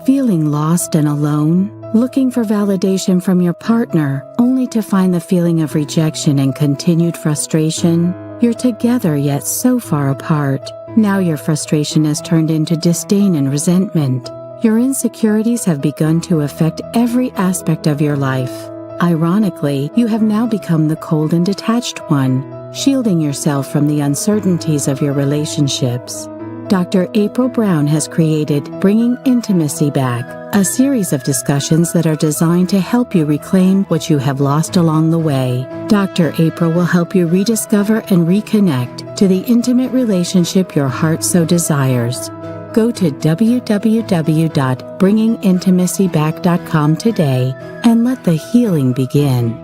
Feeling lost and alone? Looking for validation from your partner, only to find the feeling of rejection and continued frustration? You're together yet so far apart. Now your frustration has turned into disdain and resentment. Your insecurities have begun to affect every aspect of your life. Ironically, you have now become the cold and detached one, shielding yourself from the uncertainties of your relationships. Dr. April Brown has created Bringing Intimacy Back, a series of discussions that are designed to help you reclaim what you have lost along the way. Dr. April will help you rediscover and reconnect to the intimate relationship your heart so desires. Go to www.bringingintimacyback.com today and let the healing begin.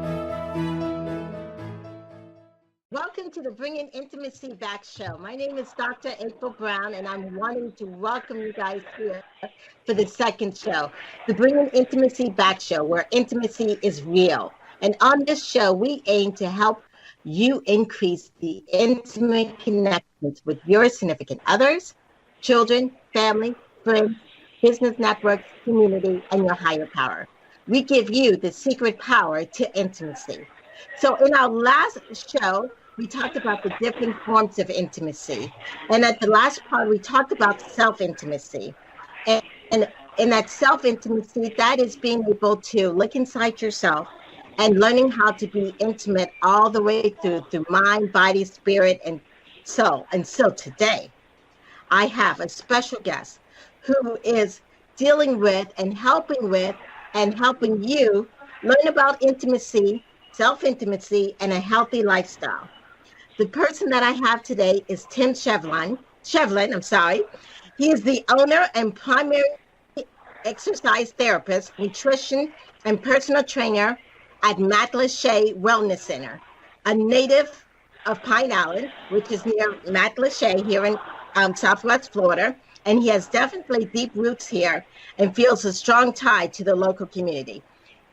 Welcome to the Bringing Intimacy Back show. My name is Dr. April Brown, and I'm wanting to welcome you guys here for the second show, the Bringing Intimacy Back show, where intimacy is real. And on this show, we aim to help you increase the intimate connections with your significant others, children, family, friends, business networks, community, and your higher power. We give you the secret power to intimacy. So in our last show, we talked about the different forms of intimacy. And at the last part, we talked about self-intimacy. And in that self-intimacy, that is being able to look inside yourself and learning how to be intimate all the way through mind, body, spirit, and soul. And so today, I have a special guest who is dealing with and helping you learn about intimacy, self-intimacy, and a healthy lifestyle. The person that I have today is Tim Shevlin. He is the owner and primary exercise therapist, nutrition, and personal trainer at Matlacha Wellness Center, a native of Pine Island, which is near Matlacha here in Southwest Florida. And he has definitely deep roots here and feels a strong tie to the local community.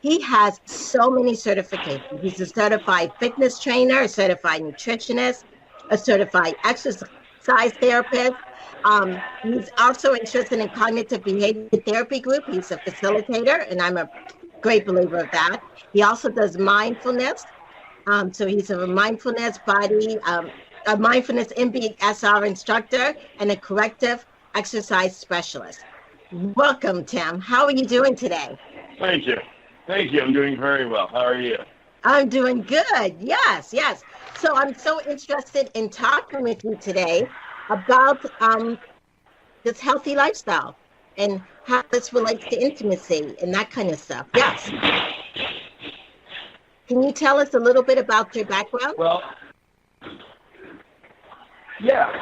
He has so many certifications. He's a certified fitness trainer, a certified nutritionist, a certified exercise therapist. He's also interested in cognitive behavior therapy group. He's a facilitator, and I'm a great believer of that. He also does mindfulness. So he's a mindfulness a mindfulness MBSR instructor and a corrective exercise specialist. Welcome, Tim. How are you doing today? Thank you. I'm doing very well. How are you? I'm doing good. Yes. So I'm so interested in talking with you today about this healthy lifestyle and how this relates to intimacy and that kind of stuff. Yes. Can you tell us a little bit about your background? Well, yeah.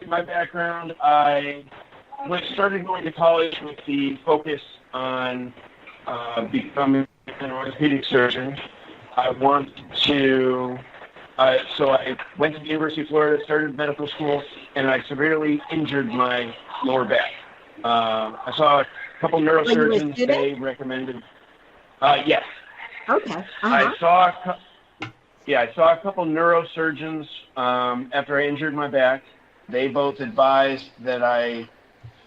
My background, I started going to college with the focus on becoming an orthopedic surgeon. I wanted to, so I went to the University of Florida, started medical school, and I severely injured my lower back. I saw a couple neurosurgeons. They recommended, yes. Okay. Uh-huh. I saw a couple neurosurgeons after I injured my back. They both advised that I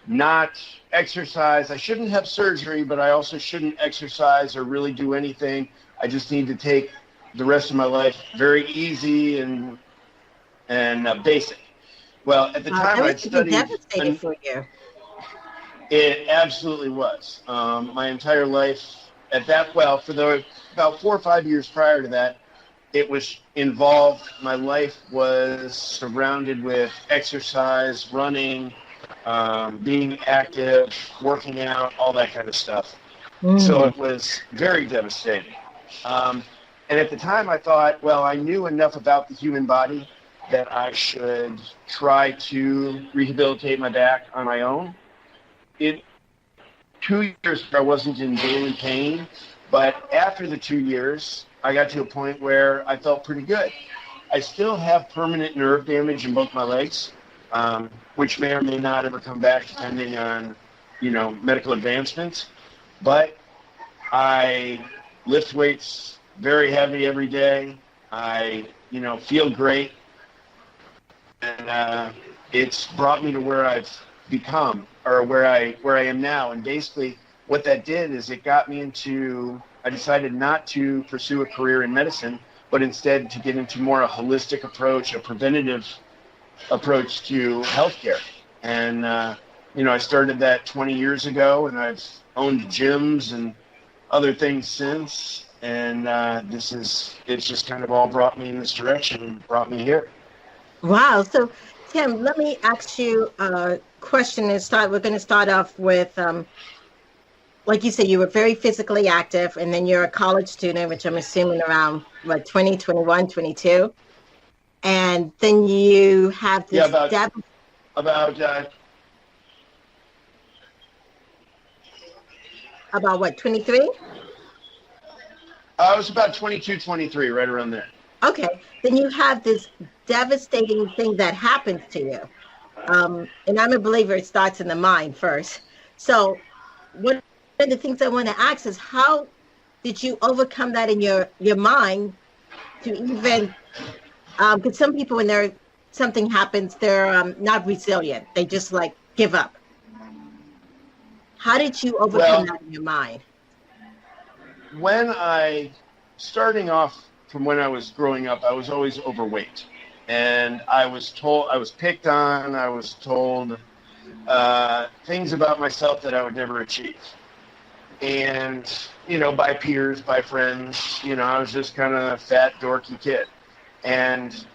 not exercise. I shouldn't have surgery, but I also shouldn't exercise or really do anything. I just need to take the rest of my life very easy and basic. Well, at the time I studied. Devastating for you. It absolutely was. My entire life for about 4 or 5 years prior to that, it was involved. My life was surrounded with exercise, running, being active, working out, all that kind of stuff. So it was very devastating. And at the time I thought, well, I knew enough about the human body that I should try to rehabilitate my back on my own. It 2 years I wasn't in daily pain, but after the 2 years, I got to a point where I felt pretty good. I still have permanent nerve damage in both my legs, which may or may not ever come back depending on, medical advancements. But I lift weights very heavy every day. I, feel great. And it's brought me to where I've become, or where I am now. And basically what that did is it got me into, I decided not to pursue a career in medicine, but instead to get into more a holistic approach, a preventative approach to healthcare. And, I started that 20 years ago, and I've owned gyms and other things since. And it's just kind of all brought me in this direction and brought me here. Wow. So, Tim, let me ask you a question and start. We're going to start off with, like you said, you were very physically active, and then you're a college student, which I'm assuming around, 20, 21, 22. And then you have this... Yeah, about what, 23? I was about 22, 23, right around there. Okay. Then you have this devastating thing that happens to you. And I'm a believer it starts in the mind first. So one of the things I want to ask is, how did you overcome that in your mind to even, because some people, when something happens, they're not resilient. They just like give up. How did you overcome that in your mind? Starting off from when I was growing up, I was always overweight. And I was picked on, I was told things about myself that I would never achieve. And, by peers, by friends, I was just kind of a fat, dorky kid. And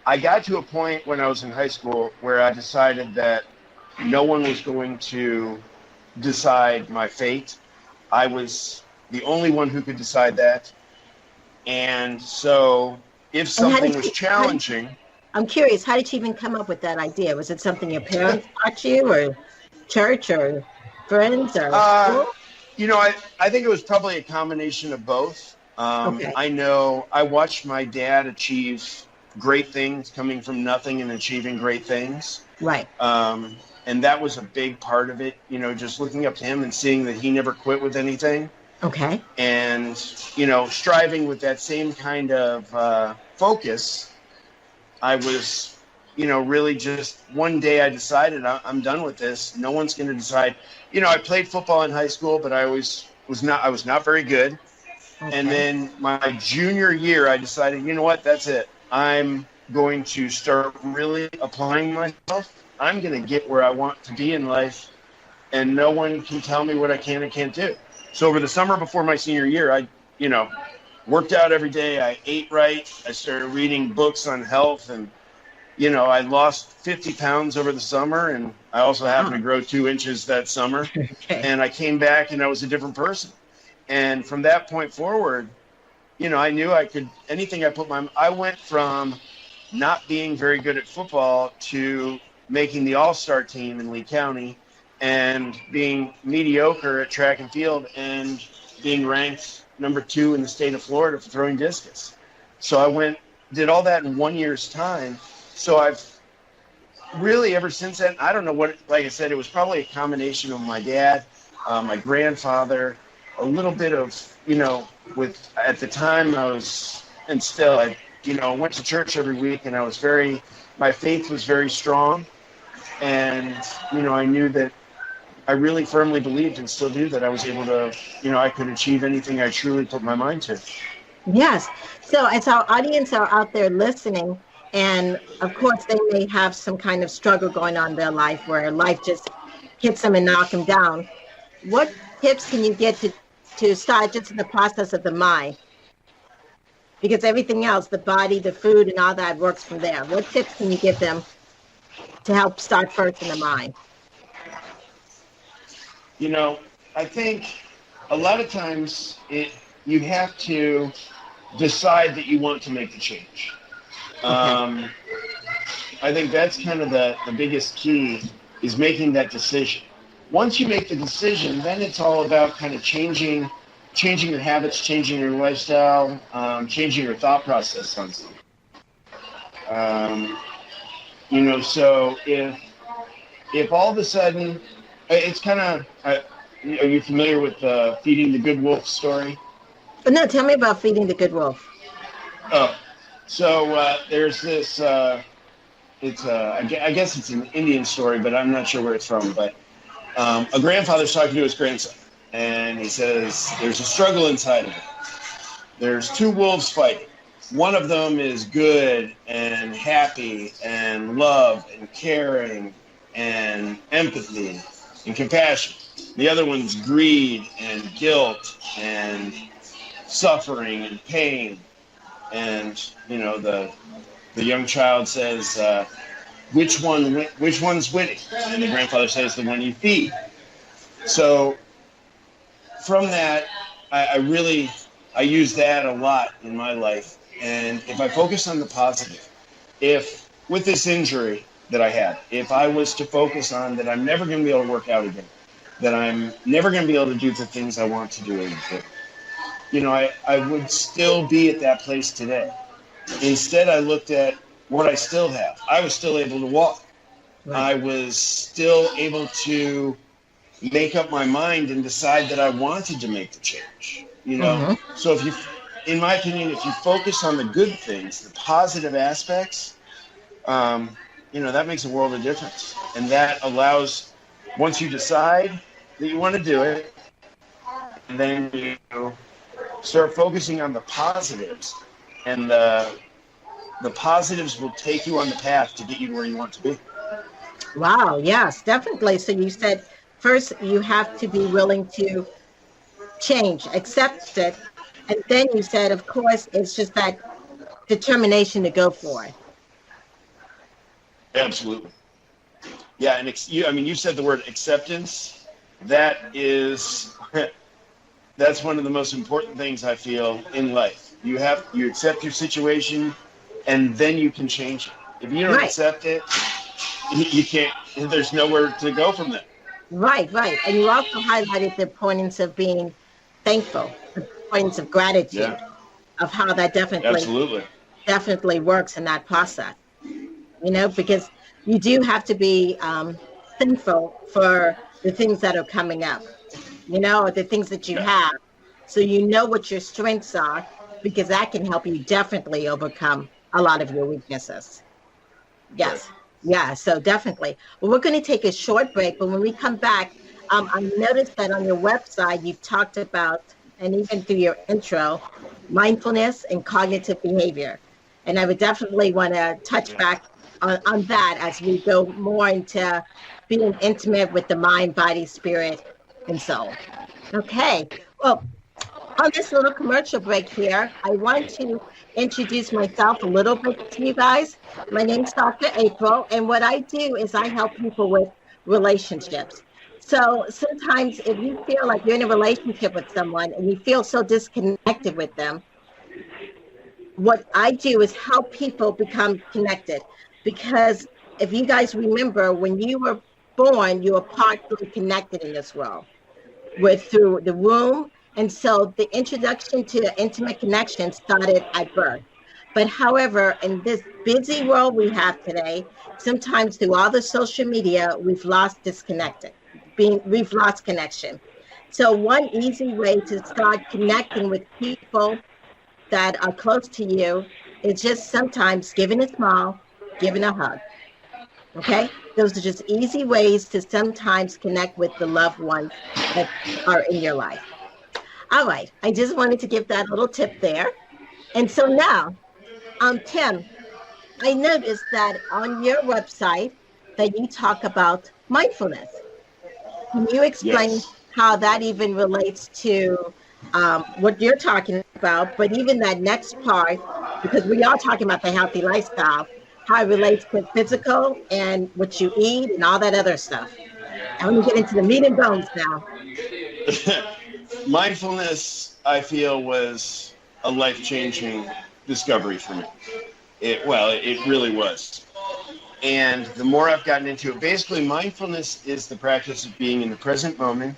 I got to a point when I was in high school where I decided that no one was going to decide my fate. I was the only one who could decide that. And so if something was challenging... I'm curious, how did you even come up with that idea? Was it something your parents taught you, or church, or friends, or school? I think it was probably a combination of both. Okay. I know I watched my dad achieve great things, coming from nothing and achieving great things. Right. And that was a big part of it, just looking up to him and seeing that he never quit with anything. Okay. And, striving with that same kind of focus. I was, really just one day I decided I'm done with this. No one's going to decide. I played football in high school, but I was not very good. Okay. And then my junior year, I decided, you know what, that's it. I'm going to start really applying myself. I'm going to get where I want to be in life, and no one can tell me what I can and can't do. So over the summer before my senior year, I, worked out every day. I ate right. I started reading books on health, and, I lost 50 pounds over the summer, and I also happened to grow 2 inches that summer. Okay. And I came back and I was a different person. And from that point forward, I knew I could, anything I went from not being very good at football to making the all-star team in Lee County, and being mediocre at track and field, and being ranked number 2 in the state of Florida for throwing discus. So did all that in 1 year's time. So I've really, ever since then, I don't know what, like I said, it was probably a combination of my dad, my grandfather, a little bit of, at the time I was, and still, I went to church every week, and my faith was very strong. And, I knew that I really firmly believed, and still do, that I was able to, I could achieve anything I truly put my mind to. Yes. So as our audience are out there listening, and of course they may have some kind of struggle going on in their life where life just hits them and knock them down, what tips can you get to start just in the process of the mind? Because everything else, the body, the food, and all that works from there. What tips can you give them to help start first in the mind? I think a lot of times you have to decide that you want to make the change. I think that's kind of the biggest key, is making that decision. Once you make the decision, then it's all about kind of changing your habits, changing your lifestyle, changing your thought process on something. So if all of a sudden, it's kind of, are you familiar with Feeding the Good Wolf story? No, tell me about Feeding the Good Wolf. Oh, so there's this I guess it's an Indian story, but I'm not sure where it's from. But a grandfather's talking to his grandson, and he says, there's a struggle inside of him. There's two wolves fighting. One of them is good and happy and love and caring and empathy and compassion. The other one's greed and guilt and suffering and pain. And, the young child says, which one's winning? And the grandfather says, the one you feed. So from that, I use that a lot in my life. And if I focus on the positive, if with this injury that I had, if I was to focus on that I'm never going to be able to work out again, that I'm never going to be able to do the things I want to do again, I would still be at that place today. Instead, I looked at what I still have. I was still able to walk. Right. I was still able to make up my mind and decide that I wanted to make the change. Mm-hmm. So in my opinion, if you focus on the good things, the positive aspects, that makes a world of difference. And that allows, once you decide that you want to do it, and then you start focusing on the positives, and the positives will take you on the path to get you where you want to be. Wow, yes, definitely. So you said first you have to be willing to change, accept it. And then you said, of course, it's just that determination to go for it. Absolutely. Yeah, and you said the word acceptance. That's one of the most important things I feel in life. You accept your situation, and then you can change it. If you don't accept it, you can't. There's nowhere to go from there. Right. And you also highlighted the importance of being thankful, the importance of gratitude, of how that definitely works in that process. Because you do have to be thankful for the things that are coming up, or the things that you have. So what your strengths are, because that can help you definitely overcome a lot of your weaknesses. Yes. Right. Yeah, so definitely. Well, we're going to take a short break, but when we come back, I noticed that on your website, you've talked about, and even through your intro, mindfulness and cognitive behavior. And I would definitely want to touch back on that as we go more into being intimate with the mind, body, spirit, and soul. Okay. Well, on this little commercial break here, I want to introduce myself a little bit to you guys. My name's Dr. April, and what I do is I help people with relationships. So sometimes if you feel like you're in a relationship with someone and you feel so disconnected with them, what I do is help people become connected. Because if you guys remember, when you were born, you were partly connected in this world through the womb. And so the introduction to intimate connection started at birth. But however, in this busy world we have today, sometimes through all the social media, we've lost connection. So one easy way to start connecting with people that are close to you is just sometimes giving a smile, giving a hug. Okay? Those are just easy ways to sometimes connect with the loved ones that are in your life. All right. I just wanted to give that little tip there. And so now, Tim, I noticed that on your website that you talk about mindfulness. Can you explain how that even relates to what you're talking about, but even that next part, because we are talking about the healthy lifestyle, how it relates to physical and what you eat and all that other stuff. I want to get into the meat and bones now. Mindfulness, I feel, was a life-changing discovery for me. It really was. And the more I've gotten into it, basically mindfulness is the practice of being in the present moment,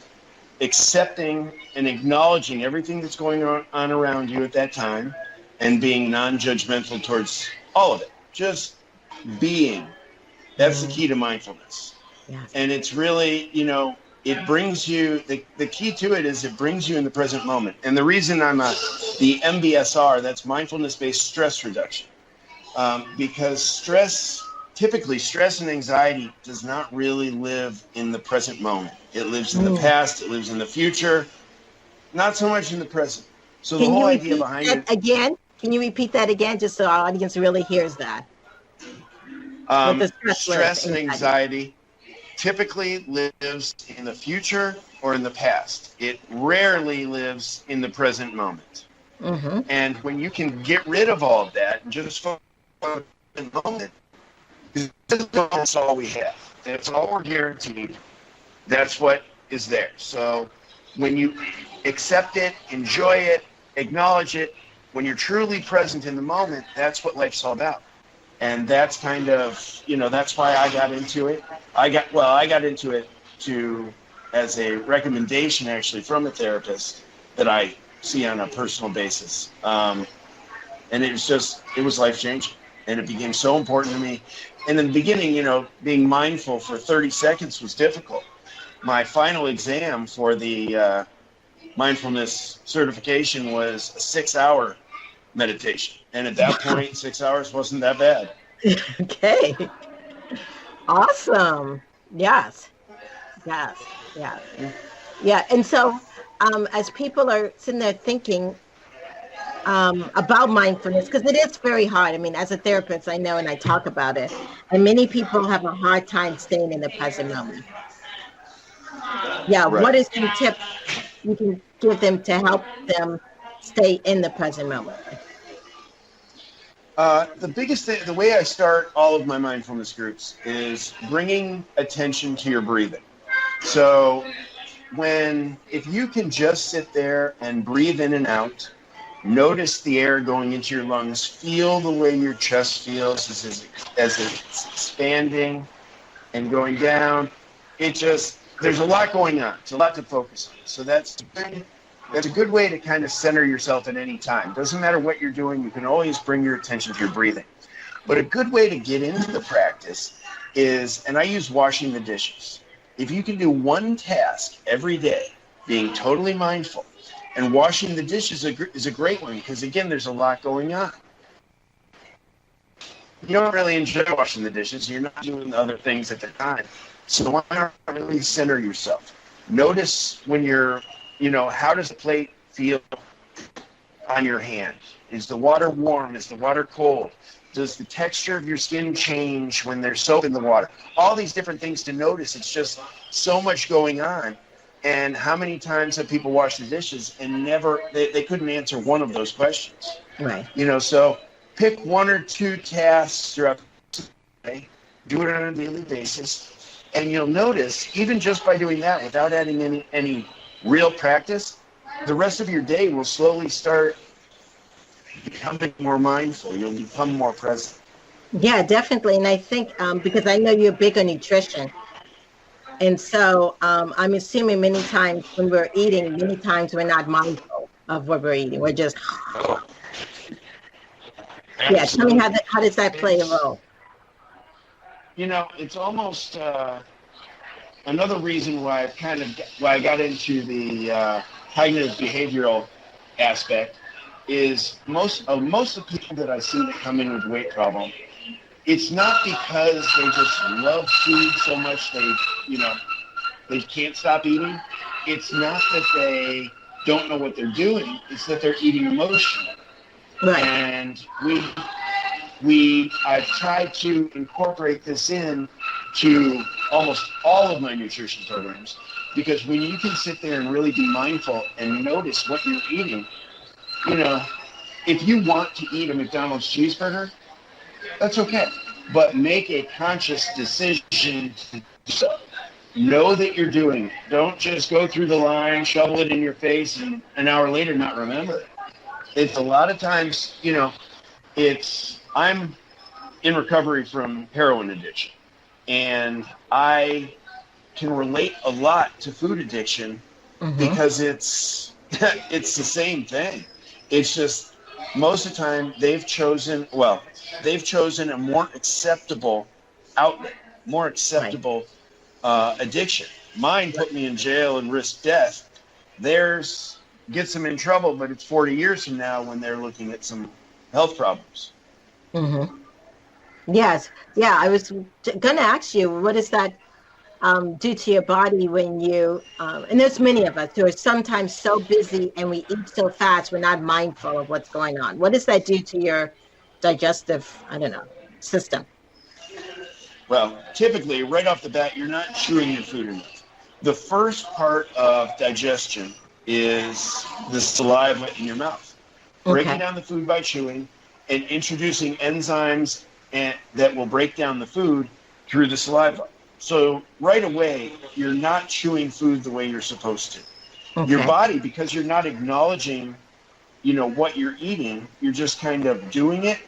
accepting and acknowledging everything that's going on around you at that time, and being non-judgmental towards all of it. Just being. That's the key to mindfulness. Yes. And it's really, it brings you, the key to it is it brings you in the present moment. And the reason I'm the MBSR, that's mindfulness-based stress reduction, because stress typically stress and anxiety does not really live in the present moment. It lives in the past, it lives in the future, not so much in the present. So the whole idea behind it again? Can you repeat that again, just so our audience really hears that? What the stress and anxiety typically lives in the future or in the past. It rarely lives in the present moment. Mm-hmm. And when you can get rid of all of that and just focus on the moment, that's all we have. That's all we're guaranteed. That's what is there. So when you accept it, enjoy it, acknowledge it, when you're truly present in the moment, that's what life's all about. And that's kind of, that's why I got into it. I got into it as a recommendation actually from a therapist that I see on a personal basis. And it was life-changing. And it became so important to me. And in the beginning, being mindful for 30 seconds was difficult. My final exam for the mindfulness certification was a 6-hour meditation. And at that point, 6 hours wasn't that bad. Okay. Awesome. Yes. Yeah. And so as people are sitting there thinking about mindfulness, because it is very hard. I mean, as a therapist, I know, and I talk about it, and many people have a hard time staying in the present moment. Yeah. Right. What is some tips you can give them to help them stay in the present moment? The biggest thing, the way I start all of my mindfulness groups is bringing attention to your breathing. So if you can just sit there and breathe in and out, notice the air going into your lungs, feel the way your chest feels as it's expanding and going down. There's a lot going on. It's a lot to focus on. So that's a good way to kind of center yourself at any time. Doesn't matter what you're doing, you can always bring your attention to your breathing. But a good way to get into the practice is, and I use washing the dishes. If you can do one task every day, being totally mindful, and washing the dishes is a great one, because again, there's a lot going on. You don't really enjoy washing the dishes, you're not doing the other things at the time. So why not really center yourself? Notice when how does the plate feel on your hand? Is the water warm? Is the water cold? Does the texture of your skin change when there's soap in the water? All these different things to notice. It's just so much going on. And how many times have people washed the dishes and they couldn't answer one of those questions? Right. So pick one or two tasks throughout the day, do it on a daily basis, and you'll notice, even just by doing that, without adding any real practice, the rest of your day will slowly start becoming more mindful. You'll become more present. Yeah, definitely. And I think because I know you're big on nutrition. And so I'm assuming many times when we're eating, many times we're not mindful of what we're eating. We're just, yeah. Tell me how does that play a role? It's almost another reason why I got into the cognitive behavioral aspect is most of the people that I see that come in with weight problem, it's not because they just love food so much they can't stop eating. It's not that they don't know what they're doing. It's that they're eating emotionally. Right. And I've tried to incorporate this in to almost all of my nutrition programs, because when you can sit there and really be mindful and notice what you're eating, if you want to eat a McDonald's cheeseburger, that's okay. But make a conscious decision to do so. Know that you're doing it. Don't just go through the line, shovel it in your face, and an hour later not remember it. It's a lot of times, I'm in recovery from heroin addiction, and I can relate a lot to food addiction because it's the same thing. It's just most of the time they've chosen a more acceptable outlet, more acceptable addiction. Mine put me in jail and risked death. Theirs gets them in trouble, but it's 40 years from now when they're looking at some health problems. Yes. Yeah. I was going to ask you, what does that do to your body when and there's many of us who are sometimes so busy and we eat so fast, we're not mindful of what's going on. What does that do to your digestive, I don't know, system? Well, typically, right off the bat, you're not chewing your food enough. The first part of digestion is the saliva in your mouth. Breaking Okay. down the food by chewing and introducing enzymes that will break down the food through the saliva. So right away, you're not chewing food the way you're supposed to. Your Okay. body, because you're not acknowledging, what you're eating, you're just kind of doing it.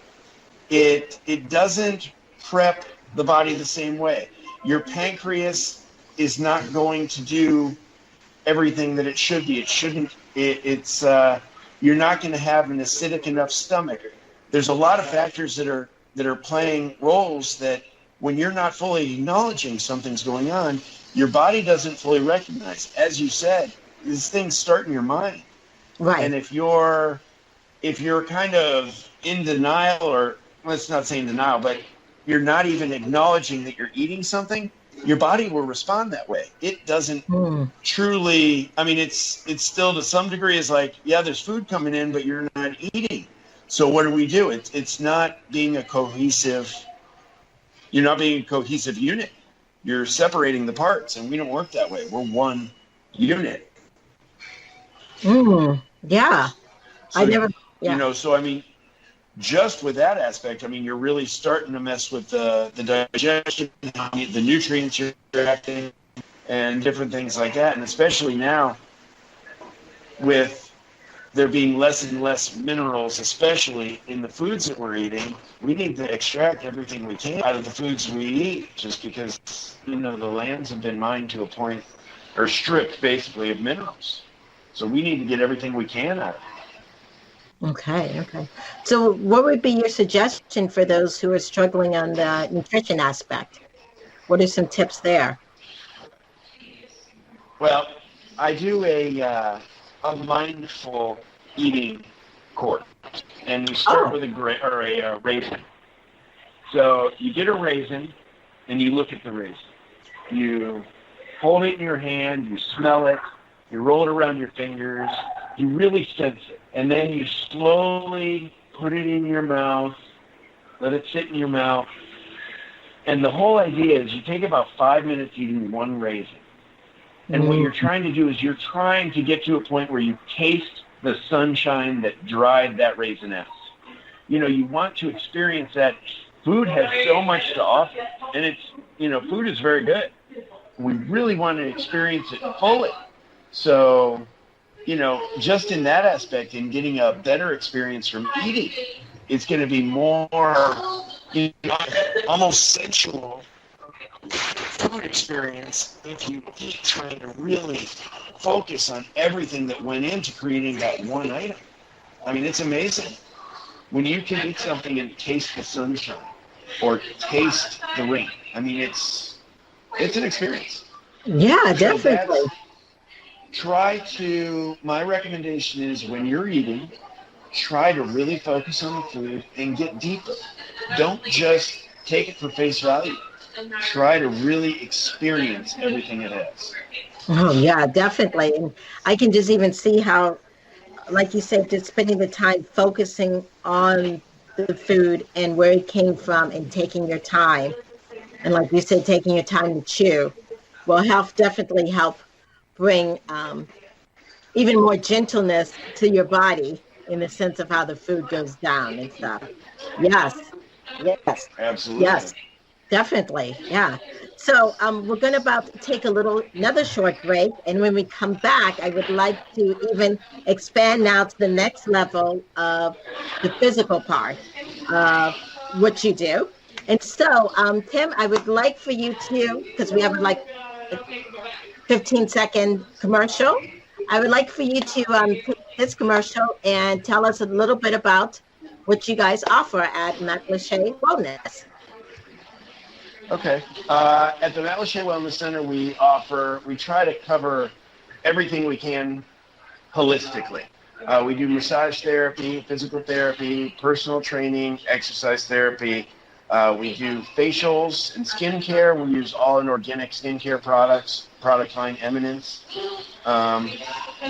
It doesn't prep the body the same way. Your pancreas is not going to do everything that it should be. It shouldn't. You're not going to have an acidic enough stomach. There's a lot of factors that are playing roles that when you're not fully acknowledging something's going on, your body doesn't fully recognize. As you said, these things start in your mind. Right. And if you're kind of in denial, or let's not say in denial, but you're not even acknowledging that you're eating something, your body will respond that way. It doesn't truly, I mean, it's still to some degree is like, yeah, there's food coming in, but you're not eating. So what do? It's not being a cohesive, you're not being a cohesive unit. You're separating the parts, and we don't work that way. We're one unit. Yeah. So, I never, yeah. So I mean, just with that aspect, I mean, you're really starting to mess with the digestion, the nutrients you're extracting, and different things like that. And especially now, with there being less and less minerals, especially in the foods that we're eating, we need to extract everything we can out of the foods we eat, just because, the lands have been mined to a point, or stripped basically of minerals. So we need to get everything we can out of it. Okay. So what would be your suggestion for those who are struggling on the nutrition aspect? What are some tips there? Well, I do a mindful eating course, and we start with a raisin. So you get a raisin, and you look at the raisin. You hold it in your hand, you smell it, you roll it around your fingers, you really sense it, and then you slowly put it in your mouth, let it sit in your mouth, and the whole idea is you take about 5 minutes eating one raisin. And what you're trying to do is you're trying to get to a point where you taste the sunshine that dried that raisin out. You want to experience that. Food has so much to offer, and it's, food is very good. We really want to experience it fully. So, just in that aspect, in getting a better experience from eating, it's going to be more, almost sensual food experience if you eat, trying to really focus on everything that went into creating that one item. I mean, it's amazing when you can eat something and taste the sunshine or taste the rain. I mean, it's an experience. Yeah, So definitely. my recommendation is when you're eating, try to really focus on the food and get deeper. Don't just take it for face value. Try to really experience everything it has. Oh, yeah, definitely. And I can just even see how, like you said, just spending the time focusing on the food and where it came from and taking your time. And like you said, taking your time to chew will definitely help bring even more gentleness to your body in the sense of how the food goes down and stuff. Yes, yes, Absolutely. yes, definitely. Yeah. So we're going to about take another short break. And when we come back, I would like to even expand now to the next level of the physical part of what you do. And so, Tim, I would like for you to, because we have like a 15-second commercial, I would like for you to take this commercial and tell us a little bit about what you guys offer at Matlache Wellness. Okay. At the Matlache Wellness Center, we try to cover everything we can holistically. We do massage therapy, physical therapy, personal training, exercise therapy, We do facials and skincare. We use all in organic skincare products, product line Eminence.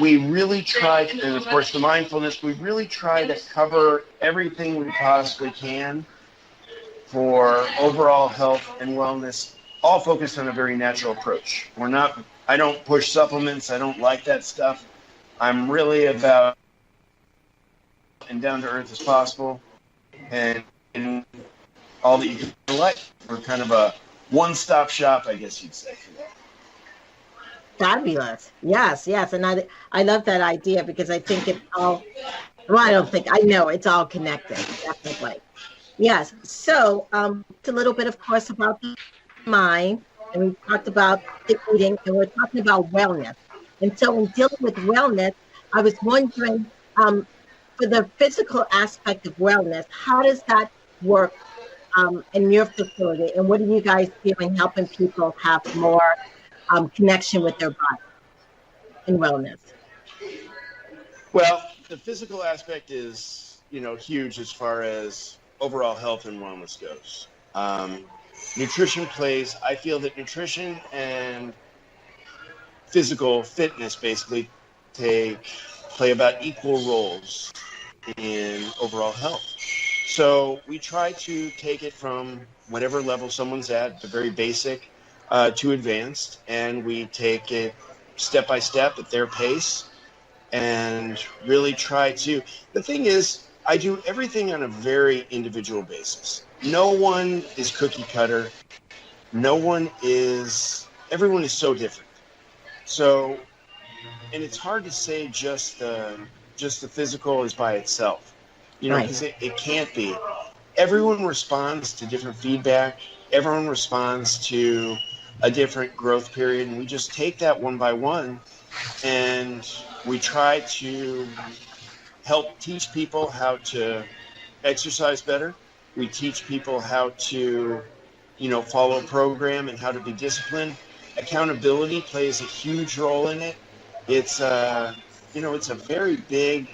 We really try, and of course the mindfulness, we really try to cover everything we possibly can for overall health and wellness, all focused on a very natural approach. I don't push supplements. I don't like that stuff. I'm really about and down to earth as possible, and all that you can do in life. We're kind of a one-stop shop, I guess you'd say. Fabulous. Yes, yes. And I love that idea because I think it's all, well, I know it's all connected, definitely. Yes. So it's a little bit, of course, about the mind, and we talked about the eating, and we're talking about wellness. And so in dealing with wellness, I was wondering, for the physical aspect of wellness, how does that work in your facility? And what are you guys doing helping people have more connection with their body and wellness? Well, the physical aspect is, huge as far as overall health and wellness goes. Nutrition I feel that nutrition and physical fitness basically play about equal roles in overall health. So we try to take it from whatever level someone's at, the very basic, to advanced, and we take it step by step at their pace and really try to. The thing is, I do everything on a very individual basis. No one is cookie cutter. Everyone is so different. So, and it's hard to say just the physical is by itself, because it can't be. Everyone responds to different feedback. Everyone responds to a different growth period, and we just take that one by one, and we try to help teach people how to exercise better. We teach people how to, follow a program and how to be disciplined. Accountability plays a huge role in it. It's it's a very big.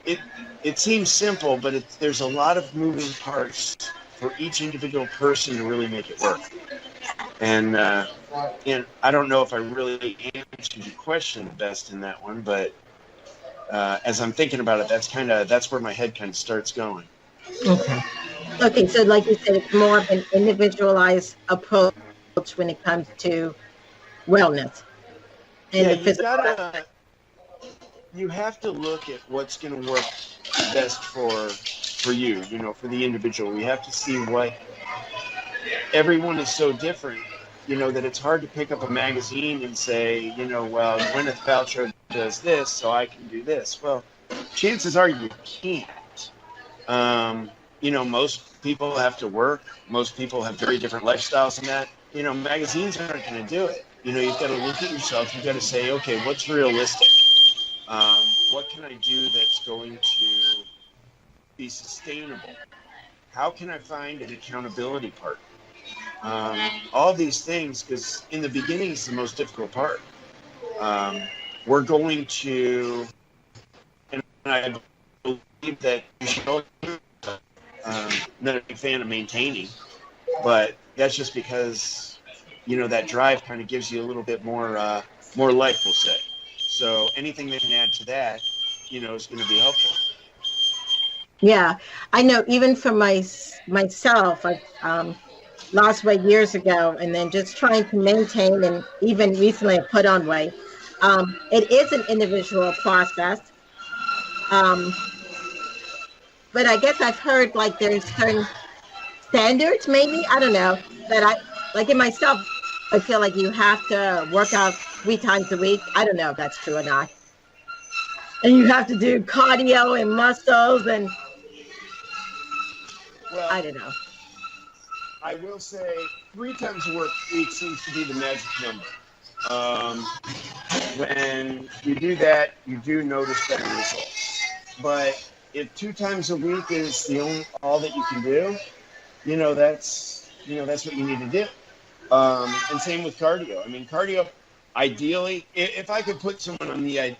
It seems simple, but there's a lot of moving parts for each individual person to really make it work. And I don't know if I really answered your question the best in that one, but as I'm thinking about it, that's where my head kind of starts going. Okay. So like you said, it's more of an individualized approach when it comes to wellness. And you have to look at what's going to work best for you, for the individual. You have to see what everyone is so different, that it's hard to pick up a magazine and say, well, Gwyneth Paltrow does this, so I can do this. Well, chances are you can't. Most people have to work. Most people have very different lifestyles than that. Magazines aren't going to do it. You've got to look at yourself. You've got to say, okay, what's realistic? What can I do that's going to be sustainable? How can I find an accountability partner? All these things, because in the beginning is the most difficult part. We're going to, and I believe that you should always, not a big fan of maintaining, but that's just because, that drive kind of gives you a little bit more life, we'll say. So anything that can add to that, is going to be helpful. Yeah, I know even for myself, I lost weight years ago, and then just trying to maintain, and even recently I put on weight. It is an individual process. But I guess I've heard like there's certain standards, maybe, I don't know, that like in myself, I feel like you have to work out 3 times a week. I don't know if that's true or not. And you have to do cardio and muscles and I don't know. I will say 3 times a week seems to be the magic number. When you do that, you do notice better results. But if 2 times a week is all that you can do, that's what you need to do. And same with cardio. I mean, cardio ideally, if I could put someone on the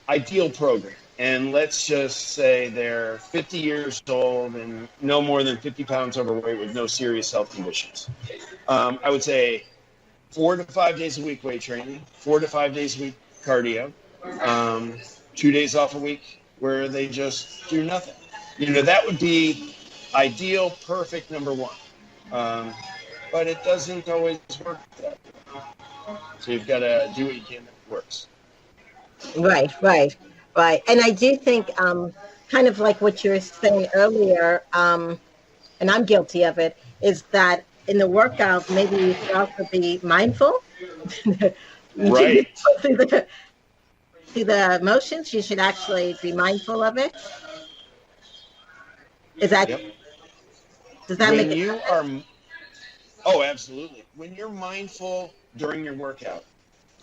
ideal program, and let's just say they're 50 years old and no more than 50 pounds overweight with no serious health conditions, I would say 4 to 5 days a week weight training, 4 to 5 days a week cardio, 2 days off a week where they just do nothing. That would be ideal, perfect number one. But it doesn't always work that way. So you've got to do what you can that works. Right. And I do think, kind of like what you were saying earlier, and I'm guilty of it, is that in the workout, maybe you should also be mindful. Right. Through the emotions, you should actually be mindful of it. Is that? Yep. Does that when make you are? Oh, absolutely. When you're mindful during your workout,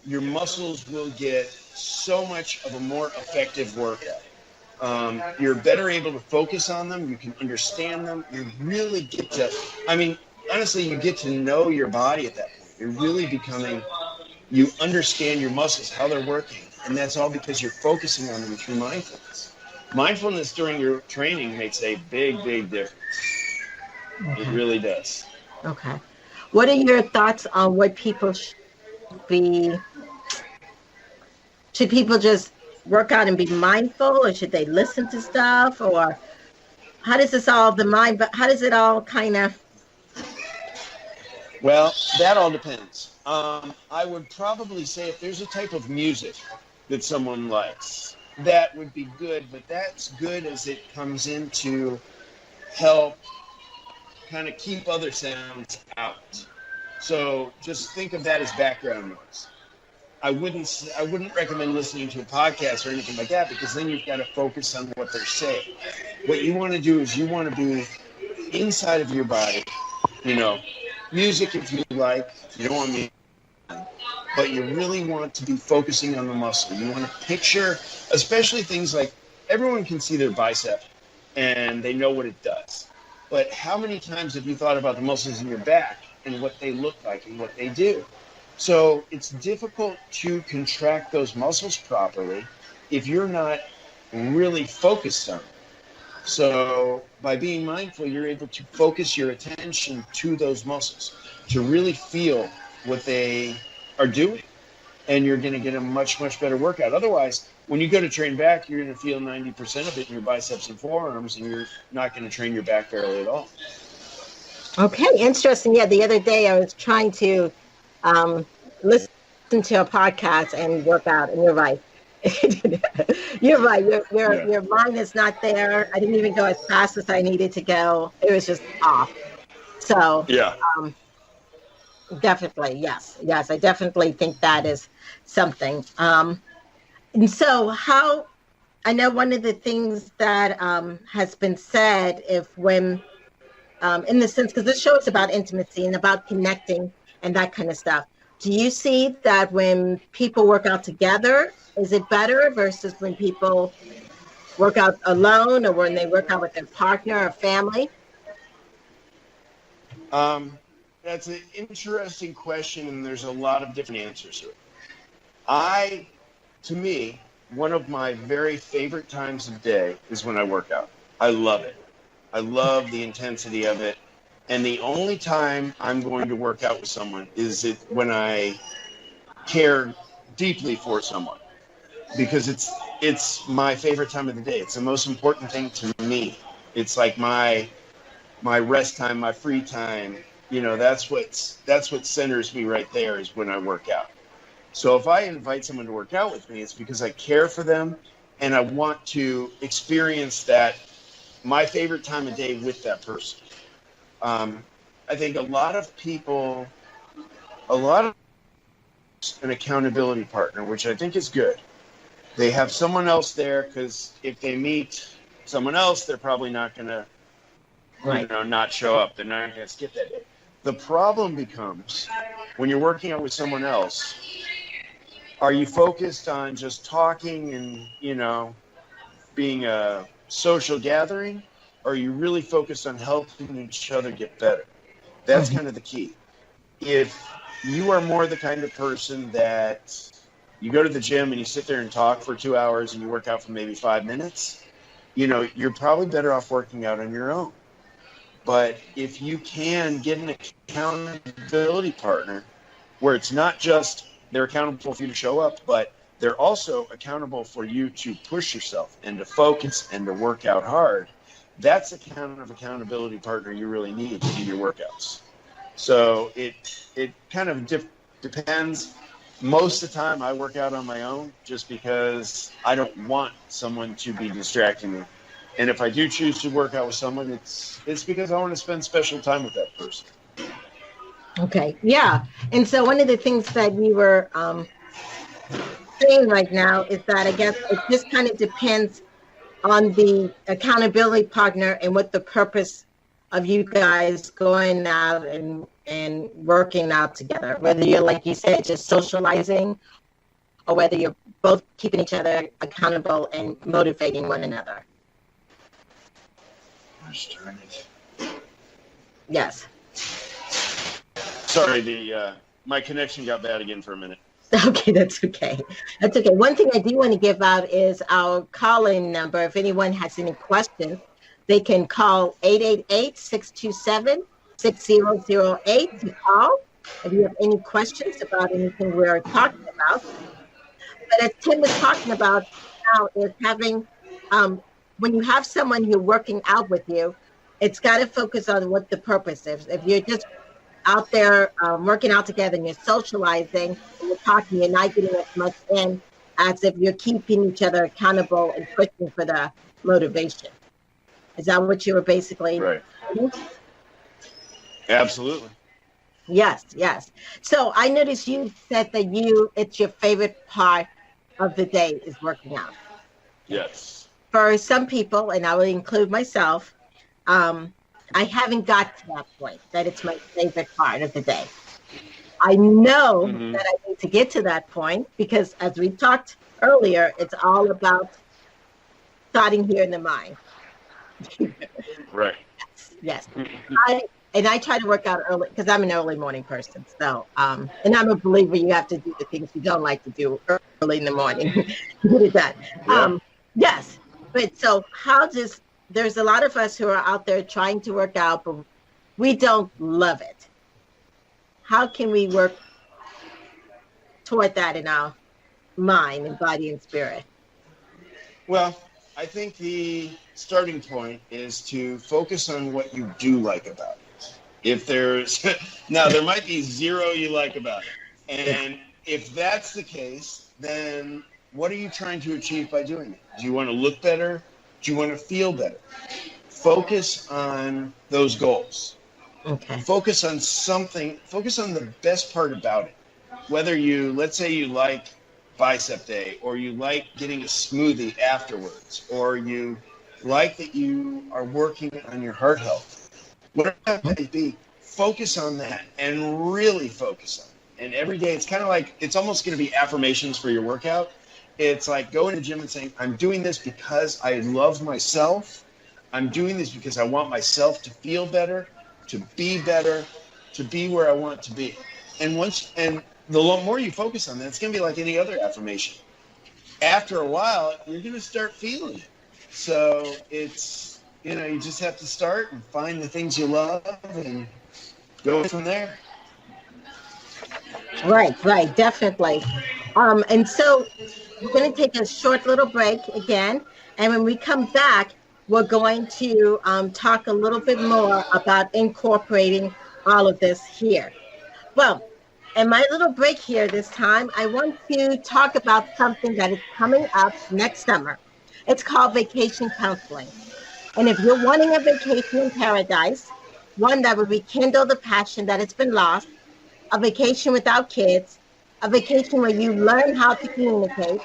your muscles will get so much of a more effective workout. You're better able to focus on them. You can understand them. You really get to, honestly, you get to know your body at that point. You're really becoming, you understand your muscles, how they're working. And that's all because you're focusing on them through mindfulness. Mindfulness during your training makes a big, big difference. Okay. It really does. Okay. What are your thoughts on what people should be? Should people just work out and be mindful, or should they listen to stuff, or how does this all how does it all kind of? Well, that all depends. I would probably say if there's a type of music that someone likes, that would be good, but that's good as it comes in to help kind of keep other sounds out. So just think of that as background noise. I wouldn't recommend listening to a podcast or anything like that, because then you've got to focus on what they're saying. What you want to do is you want to be inside of your body, music if you like, you don't want me, but you really want to be focusing on the muscle. You want to picture, especially things like, everyone can see their bicep and they know what it does. But how many times have you thought about the muscles in your back and what they look like and what they do? So it's difficult to contract those muscles properly if you're not really focused on them. So by being mindful, you're able to focus your attention to those muscles, to really feel what they are doing. And you're going to get a much, much better workout. Otherwise, when you go to train back, you're going to feel 90% of it in your biceps and forearms, and you're not going to train your back barely at all. Okay, interesting. Yeah, the other day I was trying to listen to a podcast and work out, and you're right. You're right. Your mind is not there. I didn't even go as fast as I needed to go. It was just off. So yeah. Definitely, yes. I definitely think that is something. And so I know one of the things that has been said, when in the sense, because this show is about intimacy and about connecting and that kind of stuff. Do you see that when people work out together, is it better versus when people work out alone, or when they work out with their partner or family? That's an interesting question, and there's a lot of different answers to it. To me, one of my very favorite times of day is when I work out. I love it. I love the intensity of it. And the only time I'm going to work out with someone is when I care deeply for someone, because it's my favorite time of the day. It's the most important thing to me. It's like my rest time, my free time. That's what centers me right there, is when I work out. So if I invite someone to work out with me, it's because I care for them and I want to experience that, my favorite time of day, with that person. I think a lot of an accountability partner, which I think is good. They have someone else there, because if they meet someone else, they're probably not going to, not show up. They're not going to skip that day. The problem becomes when you're working out with someone else, are you focused on just talking and, being a social gathering? Or are you really focused on helping each other get better? That's kind of the key. If you are more the kind of person that you go to the gym and you sit there and talk for 2 hours and you work out for maybe 5 minutes, you're probably better off working out on your own. But if you can get an accountability partner where it's not just they're accountable for you to show up, but they're also accountable for you to push yourself and to focus and to work out hard, that's the kind of accountability partner you really need to do your workouts. So it kind of depends. Most of the time I work out on my own just because I don't want someone to be distracting me. And if I do choose to work out with someone, it's because I want to spend special time with that person. Okay, yeah. And so one of the things that you were saying right now is that I guess it just kind of depends on the accountability partner and what the purpose of you guys going out and working out together, whether you're, like you said, just socializing, or whether you're both keeping each other accountable and motivating one another. Yes. Sorry, my connection got bad again for a minute. Okay, that's okay. That's okay. One thing I do want to give out is our call-in number. If anyone has any questions, they can call 888-627-6008 to call if you have any questions about anything we're talking about. But as Tim was talking about now, is having, when you have someone who's working out with you, it's got to focus on what the purpose is. If you're just out there working out together and you're socializing and you're talking, you're not getting as much in as if you're keeping each other accountable and pushing for the motivation. Is that what you were basically? Right. Absolutely. Yes, yes. So I noticed you said that it's your favorite part of the day is working out. Yes. For some people, and I will include myself, I haven't got to that point that it's my favorite part of the day. I know that I need to get to that point because, as we talked earlier, it's all about starting here in the mind. Right. Yes. I try to work out early because I'm an early morning person. So, and I'm a believer you have to do the things you don't like to do early in the morning. Get it done. Yeah. Yes. But so there's a lot of us who are out there trying to work out, but we don't love it. How can we work toward that in our mind and body and spirit? Well, I think the starting point is to focus on what you do like about it. If there's, now there might be zero you like about it. And if that's the case, then what are you trying to achieve by doing it? Do you want to look better? Do you want to feel better? Focus on those goals. Okay. Focus on the best part about it. Whether let's say you like bicep day, or you like getting a smoothie afterwards, or you like that you are working on your heart health. Whatever that may be, focus on that and really focus on it. And every day, it's kind of like, it's almost going to be affirmations for your workout. It's like going to the gym and saying, I'm doing this because I love myself. I'm doing this because I want myself to feel better, to be where I want to be. And the more you focus on that, it's going to be like any other affirmation. After a while, you're going to start feeling it. So it's, you just have to start and find the things you love and go from there. Right, definitely. And so we're going to take a short little break again. And when we come back, we're going to talk a little bit more about incorporating all of this here. Well, in my little break here this time, I want to talk about something that is coming up next summer. It's called vacation counseling. And if you're wanting a vacation in paradise, one that will rekindle the passion that has been lost, a vacation without kids, a vacation where you learn how to communicate,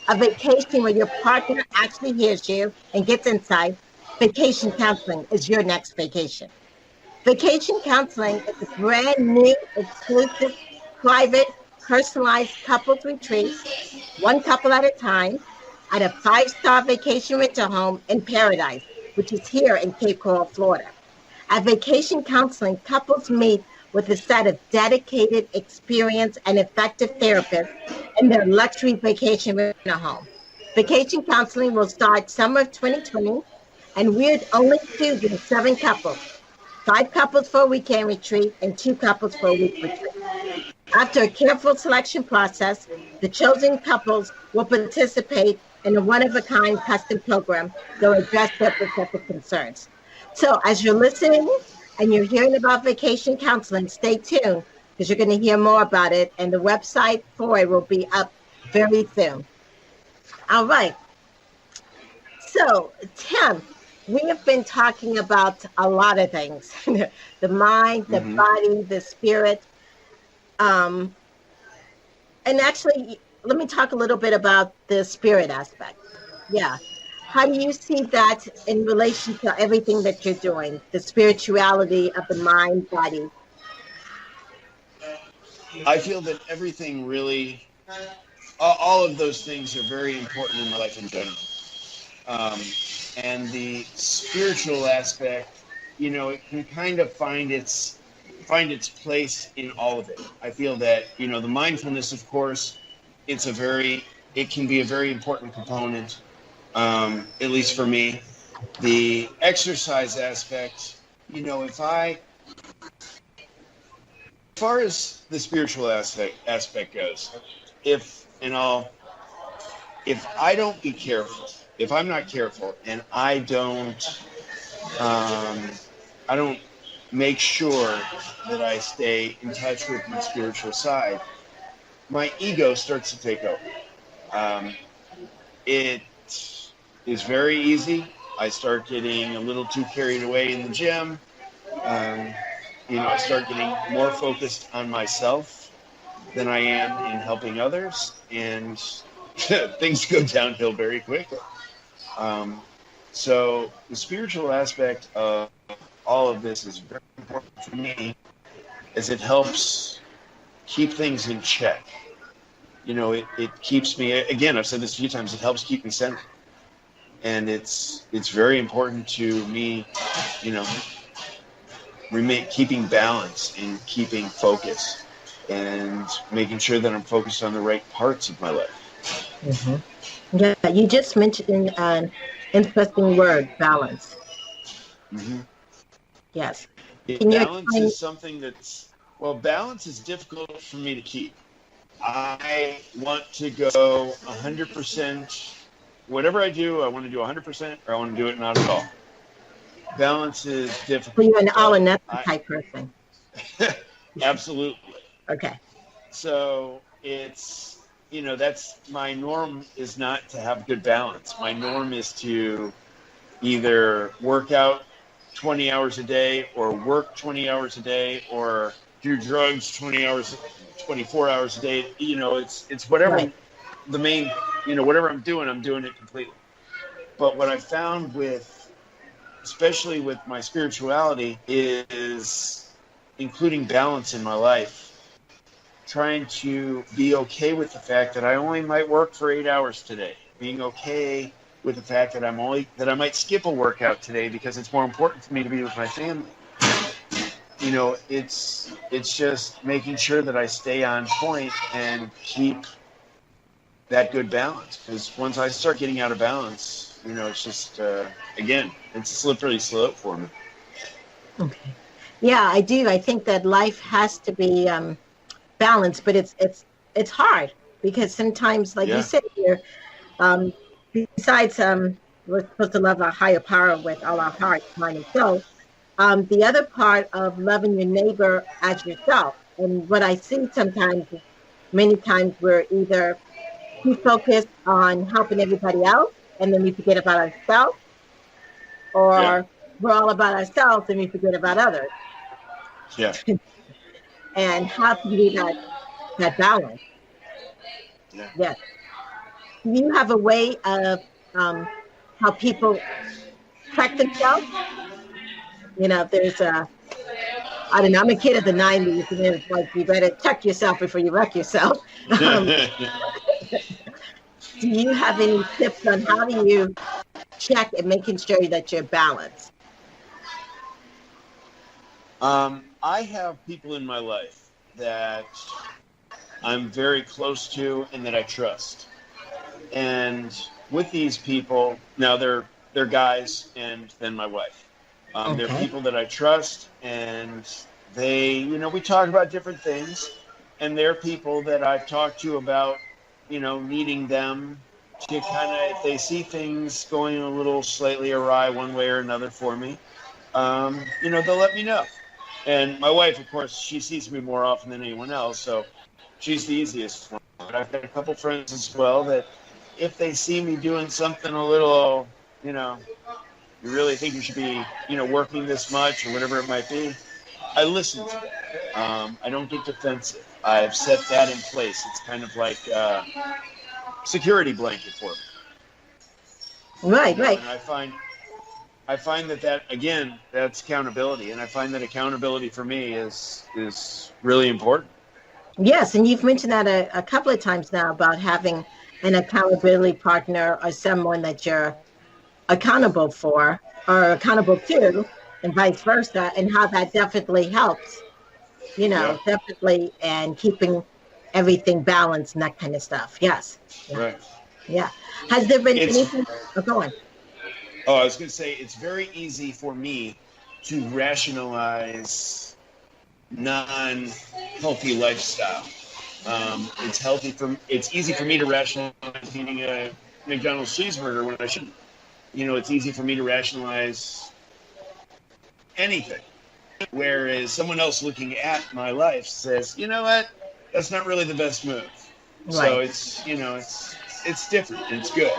a vacation where your partner actually hears you and gets insight, vacation counseling is your next vacation. Vacation counseling is a brand new, exclusive, private, personalized couples retreat, one couple at a time, at a 5-star vacation rental home in Paradise, which is here in Cape Coral, Florida. At vacation counseling, couples meet with a set of dedicated, experienced, and effective therapists in their luxury vacation rental home. Vacation counseling will start summer of 2020, and we're only choosing 7 couples, 5 couples for a weekend retreat and 2 couples for a week retreat. After a careful selection process, the chosen couples will participate in a one-of-a-kind custom program that will address their specific concerns. So as you're listening and you're hearing about vacation counseling, stay tuned because you're going to hear more about it, and the website for it will be up very soon. All right. So, Tim, we have been talking about a lot of things, the mind, the body, the spirit. And actually, let me talk a little bit about the spirit aspect. Yeah. How do you see that in relation to everything that you're doing, the spirituality of the mind, body? I feel that everything really, all of those things are very important in my life in general. And the spiritual aspect, it can kind of find its place in all of it. I feel that, the mindfulness, of course, it can be a very important component, at least for me. The exercise aspect, as far as the spiritual aspect goes, if I don't be careful, if I'm not careful and I don't make sure that I stay in touch with my spiritual side, my ego starts to take over. It is very easy. I start getting a little too carried away in the gym. I start getting more focused on myself than I am in helping others, and things go downhill very quickly. So the spiritual aspect of all of this is very important for me, as it helps keep things in check. It keeps me, again, I've said this a few times, it helps keep me centered. And it's very important to me, keeping balance and keeping focus and making sure that I'm focused on the right parts of my life. Mm-hmm. Yeah, you just mentioned an interesting word, balance. Mm-hmm. Yes. Balance is something balance is difficult for me to keep. I want to go 100%. Whatever I do, I want to do 100%, or I want to do it not at all. Balance is difficult. So you're an all or nothing type person. Absolutely. Okay. So it's, that's my norm, is not to have good balance. My norm is to either work out 20 hours a day or work 20 hours a day or do drugs 24 hours a day. It's whatever. Right. The main, whatever I'm doing it completely. But what I found especially with my spirituality, is including balance in my life, trying to be okay with the fact that I only might work for 8 hours today, being okay with the fact that I might skip a workout today because it's more important to me to be with my family. It's just making sure that I stay on point and keep that good balance, because once I start getting out of balance, it's just again, it's a slippery slope for me. Okay. Yeah, I do. I think that life has to be balanced, but it's hard because sometimes, like you said here, besides we're supposed to love our higher power with all our heart, mind, and soul. The other part of loving your neighbor as yourself, and what I see sometimes, many times, we're either too focused on helping everybody else, and then we forget about ourselves, or we're all about ourselves and we forget about others. Yeah. And how to do that balance. Yeah. Yes. Do you have a way of how people check themselves? There's I don't know, I'm a kid of the 90s, and it's like, you better check yourself before you wreck yourself. Do you have any tips on how do you check and making sure that you're balanced? I I have people in my life that I'm very close to and that I trust. And with these people, now they're guys and then my wife. They're Okay. people that I trust, and they, we talk about different things, and they're people that I've talked to about, needing them to kind of, if they see things going a little slightly awry one way or another for me, they'll let me know. And my wife, of course, she sees me more often than anyone else, so she's the easiest one. But I've got a couple friends as well that if they see me doing something a little, you really think you should be, working this much or whatever it might be, I listen to it. I don't get defensive. I've set that in place. It's kind of like a security blanket for me. Right, right. And I find that again, that's accountability. And I find that accountability for me is really important. Yes, and you've mentioned that a couple of times now about having an accountability partner or someone that you're accountable for or accountable to, and vice versa, and how that definitely helps, Yeah. definitely, and keeping everything balanced and that kind of stuff. Yes. Yeah. Right. Yeah. Has there been It's- anything? Oh, go on. Oh, I was going to say, it's very easy for me to rationalize non-healthy lifestyle. It's easy for me to rationalize eating a McDonald's cheeseburger when I shouldn't. It's easy for me to rationalize anything. Whereas someone else looking at my life says, you know what, that's not really the best move. Right. So it's different. It's good.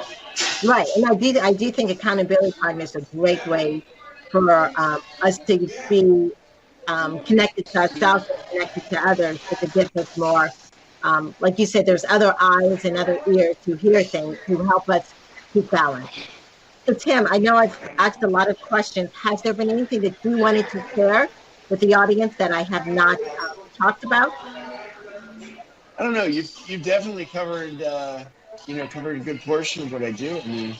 Right, and I do think accountability partner is a great way for us to be connected to ourselves and connected to others, because it gives us more. Like you said, there's other eyes and other ears to hear things to help us keep balance. So Tim, I know I've asked a lot of questions. Has there been anything that you wanted to share with the audience that I have not talked about? I don't know. You've definitely covered covered a good portion of what I do. I mean,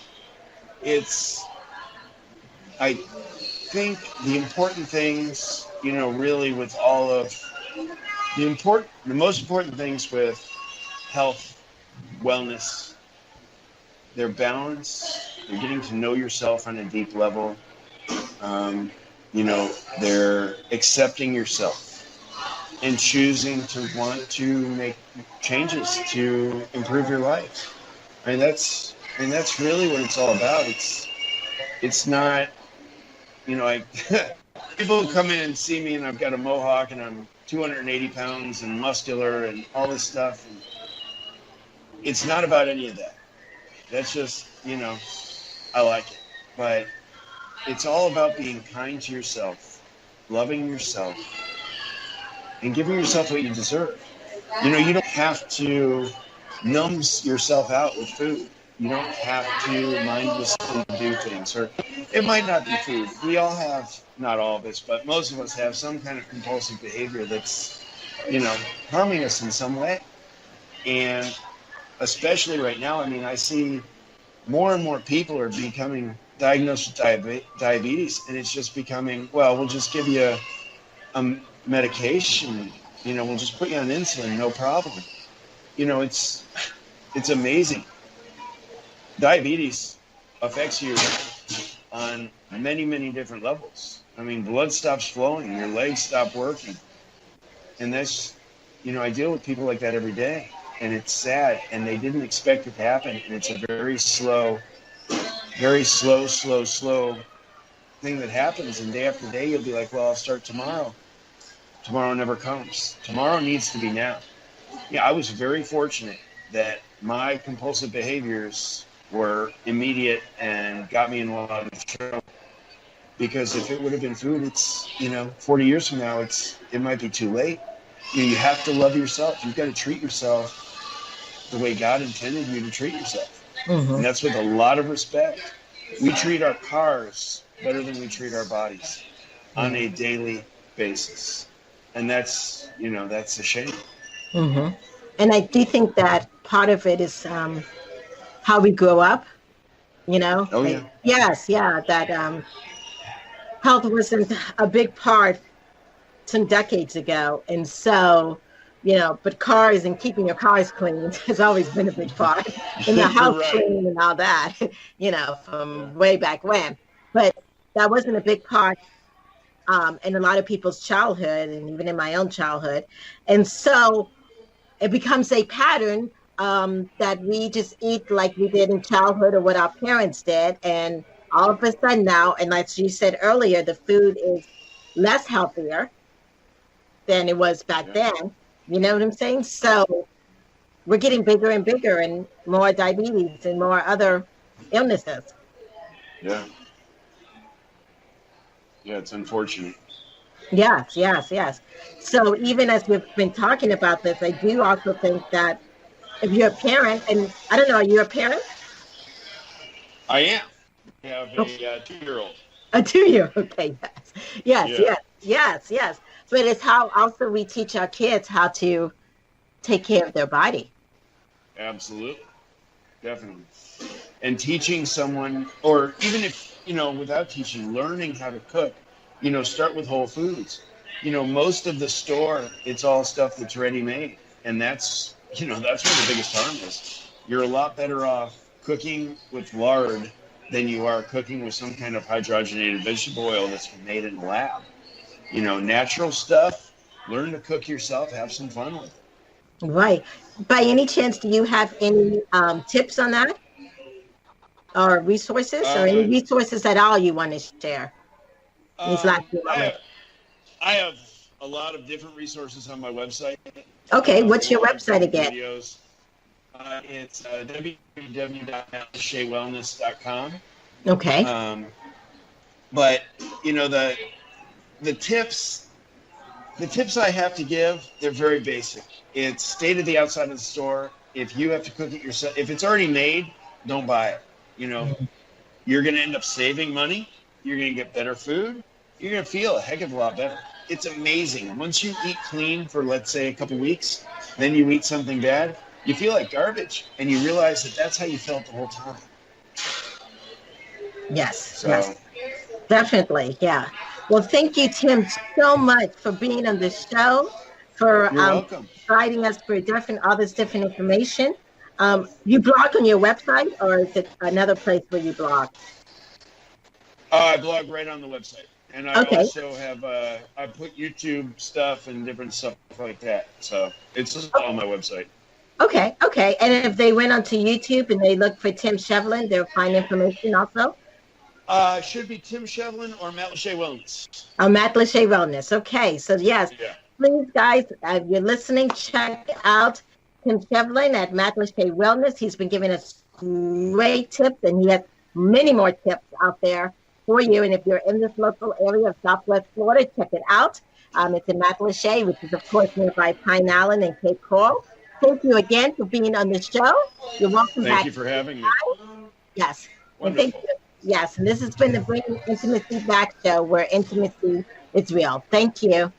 I think the important things, really with all of the most important things with health, wellness, they're balance. You're getting to know yourself on a deep level. They're accepting yourself and choosing to want to make changes to improve your life. That's really what it's all about. It's not, people come in and see me and I've got a mohawk and I'm 280 pounds and muscular and all this stuff. And it's not about any of that. That's just, I like it. But it's all about being kind to yourself, loving yourself, and giving yourself what you deserve. You don't have to numb yourself out with food. You don't have to mindlessly do things. Or it might not be food. We all have, not all of us, but most of us have some kind of compulsive behavior that's, harming us in some way. And especially right now, I see more and more people are becoming diagnosed with diabetes, and it's just becoming, well, we'll just give you a medication, we'll just put you on insulin, no problem. It's amazing. Diabetes affects you on many, many different levels. Blood stops flowing, your legs stop working. And that's, I deal with people like that every day, and it's sad, and they didn't expect it to happen, and it's a very slow thing that happens, and day after day you'll be like, well, I'll start tomorrow. Tomorrow never comes. Tomorrow needs to be now. Yeah, I was very fortunate that my compulsive behaviors were immediate and got me in a lot of trouble. Because if it would have been food, it's, 40 years from now, it might be too late. You have to love yourself. You've got to treat yourself the way God intended you to treat yourself. Mm-hmm. And that's with a lot of respect. We treat our cars better than we treat our bodies on a daily basis. And that's a shame. Mm-hmm. And I do think that part of it is how we grow up, Oh, yeah. Yes, yeah, that health wasn't a big part some decades ago. And so, but cars and keeping your cars clean has always been a big part. And the house Right. clean and all that, from way back when. But that wasn't a big part in a lot of people's childhood and even in my own childhood. And so it becomes a pattern that we just eat like we did in childhood or what our parents did. And all of a sudden now, and like you said earlier, the food is less healthier than it was back then. You know what I'm saying? So we're getting bigger and bigger and more diabetes and more other illnesses. Yeah. Yeah, it's unfortunate. Yes. So even as we've been talking about this, I do also think that if you're a parent, and I don't know, are you a parent? I am. I have a 2-year-old. A 2-year, okay, yes. But it's how also we teach our kids how to take care of their body. Absolutely. Definitely. And teaching someone, or even if, without teaching, learning how to cook, start with whole foods. Most of the store, it's all stuff that's ready-made. And that's where the biggest harm is. You're a lot better off cooking with lard than you are cooking with some kind of hydrogenated vegetable oil that's been made in a lab. Natural stuff, learn to cook yourself, have some fun with it. Right. By any chance, do you have any tips on that? Or resources, or any resources at all you want to share? These last few moments. I have a lot of different resources on my website. Okay, what's your website again? Videos. It's www.matlashewellness.com. Okay. But the tips I have to give, they're very basic. It's stay to the outside of the store. If you have to cook it yourself, if it's already made, don't buy it. You're going to end up saving money. You're going to get better food. You're going to feel a heck of a lot better. It's amazing. Once you eat clean for, let's say, a couple weeks, then you eat something bad, you feel like garbage, and you realize that that's how you felt the whole time. Yes, definitely, yeah. Well, thank you, Tim, so much for being on the show, for providing us for all this different information. You blog on your website, or is it another place where you blog? I blog right on the website. And I also have, I put YouTube stuff and different stuff like that. So it's just on my website. Okay. And if they went onto YouTube and they look for Tim Shevlin, they'll find information also? Should be Tim Shevlin or Matt Lachey Wellness. Oh, Matt Lachey Wellness. Okay. So, yes, please, guys, if you're listening, check out Tim Shevlin at Matt Lachey Wellness. He's been giving us great tips, and he has many more tips out there for you. And if you're in this local area of Southwest Florida, check it out. It's in Matt Lachey, which is, of course, nearby Pine Island and Cape Coral. Thank you again for being on the show. You're welcome back. Thank you for having me. Yes. Wonderful. And thank you. Yes. And this has been the Bringing Intimacy Back show, where intimacy is real. Thank you.